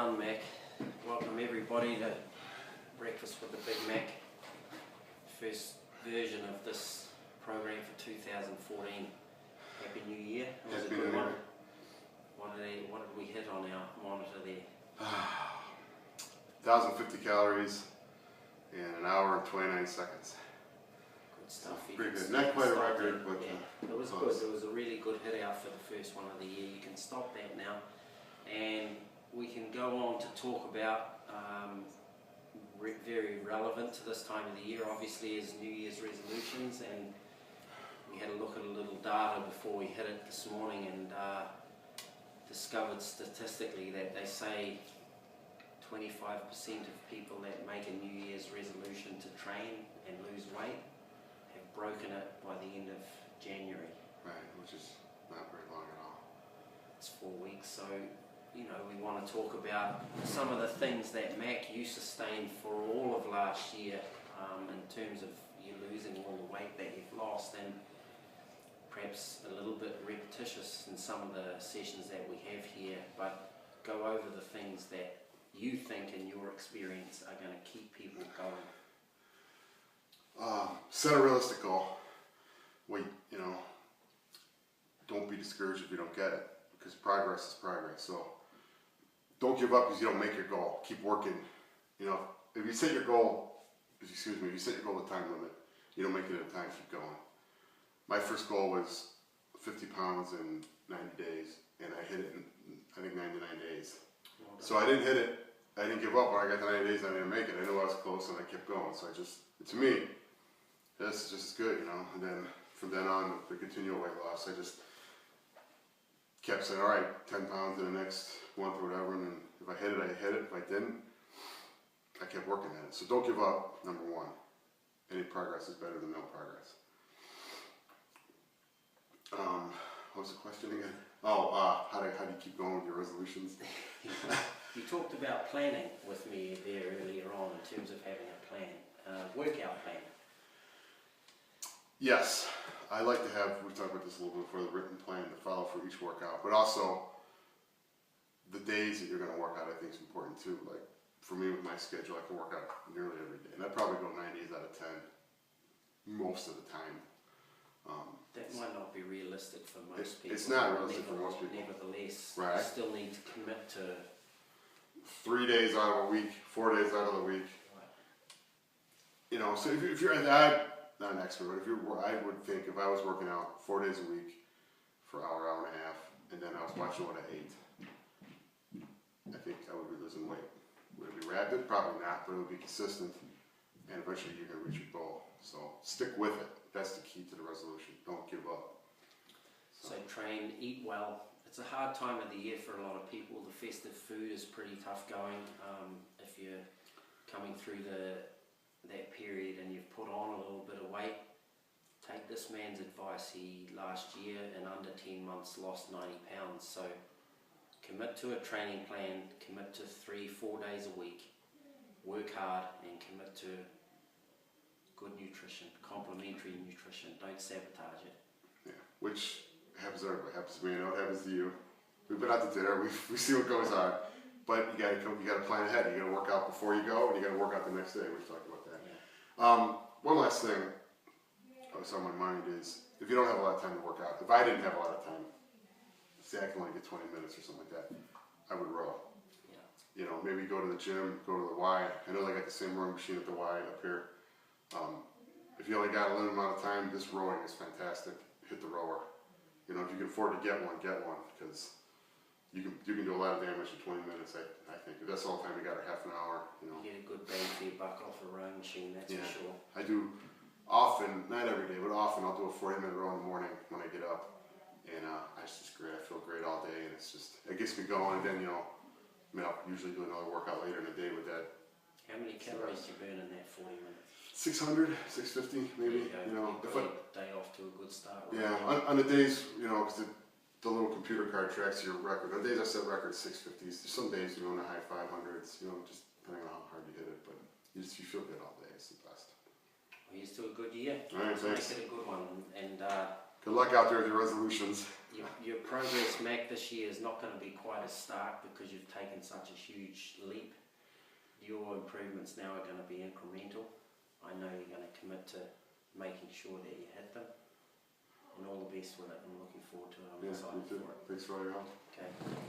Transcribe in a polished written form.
done, Mac. Welcome everybody to Breakfast with the Big Mac. First version of this program for 2014. Happy New Year. It was a good one. What did we hit on our monitor there? 1,050 calories in an hour and 29 seconds. Good stuff. Pretty good. Not quite a record, but yeah, it was close. good. It was a really good hit out for the first one of the year. You can stop that now, and we can go on to talk about very relevant to this time of the year. Obviously, is New Year's resolutions, and we had a look at a little data before we hit it this morning, and discovered statistically that they say 25% of people that make a New Year's resolution to train and lose weight have broken it by the end of January. Right, which is not very long at all. It's 4 weeks, so you know we want to talk about some of the things that Mac you sustained for all of last year in terms of you losing all the weight that you've lost, and perhaps a little bit repetitious in some of the sessions that we have here, but go over the things that you think in your experience are going to keep people going. Set a realistic goal. Don't be discouraged if you don't get it, because progress is progress. So don't give up because you don't make your goal. Keep working. If you set your goal, if you set your goal at time limit, you don't make it at a time, keep going. My first goal was 50 pounds in 90 days, and I hit it in, I think, 99 days. So I didn't hit it. I didn't give up when I got to 90 days. I didn't make it. I knew I was close, and I kept going. So to me, this is just good, And then from then on, the continual weight loss, I just kept saying, all right, 10 pounds in the next month or whatever, and then if I hit it, I hit it. If I didn't, I kept working at it. So don't give up, number one. Any progress is better than no progress. What was the question again? How do you keep going with your resolutions? You talked about planning with me there earlier on in terms of having a plan, workout plan. Yes, I like to have, we talked about this a little bit before, the written plan to follow for each workout, but also the days that you're going to work out I think is important too. Like for me with my schedule, I can work out nearly every day, and I probably go 9 days out of 10 most of the time. That might not be realistic for most people. It's not realistic for most people. Nevertheless, right. You still need to commit to 3 days out of a week, 4 days out of the week. Right. So if you're not an expert, but I would think if I was working out 4 days a week for an hour, hour and a half, and then I was watching what I ate, I think I would be losing weight. Would it be rapid? Probably not, but it would be consistent, and eventually you're going to reach your goal. So stick with it. That's the key to the resolution. Don't give up. So train, eat well. It's a hard time of the year for a lot of people. The festive food is pretty tough going. If you're coming through that period and you've put on a little bit of weight, take this man's advice. He last year in under 10 months lost 90 pounds. So commit to a training plan, commit to 3-4 days a week, work hard, and commit to good nutrition, complementary nutrition. Don't sabotage it. Yeah, which happens to everybody. Happens to me. I know it happens to you. We've been out to dinner. We see what goes on, but you got to plan ahead. You got to work out before you go, and you got to work out the next day. We've talked about that. Yeah. One last thing that's on my mind is if you don't have a lot of time to work out. If I didn't have a lot of time, say I can only get 20 minutes or something like that, I would row. Yeah. Maybe go to the gym, go to the Y. I know they got the same rowing machine at the Y up here. If you only got a limited amount of time, this rowing is fantastic. Hit the rower. If you can afford to get one, because you can do a lot of damage in 20 minutes. I think if that's all the time you got, a half an hour. You get a good bang for your buck off a rowing machine. That's for sure. I do often, not every day, but often I'll do a 40-minute row in the morning when I get up, and it's just great. I feel great all day, and it gets me going. And then I'll usually do another workout later in the day with that. How many calories do you burn in that 40 minutes? 600, 650 maybe. If day off to a good start. Right? Yeah, on the days, because the little computer card tracks your record. On days I set records 650s. There's some days in the high 500s. Just depending on how hard you hit it, but you feel good all day. It's the best. Well, here's to a good year. All right, thanks. Make it a good one, and good luck out there with your resolutions. Your progress, Mac, this year is not going to be quite as stark because you've taken such a huge leap. Your improvements now are going to be incremental. I know you're going to commit to making sure that you hit them. And all the best with it. I'm looking forward to it. I'm Yeah, excited me too. for it. Thanks for all your help. Okay.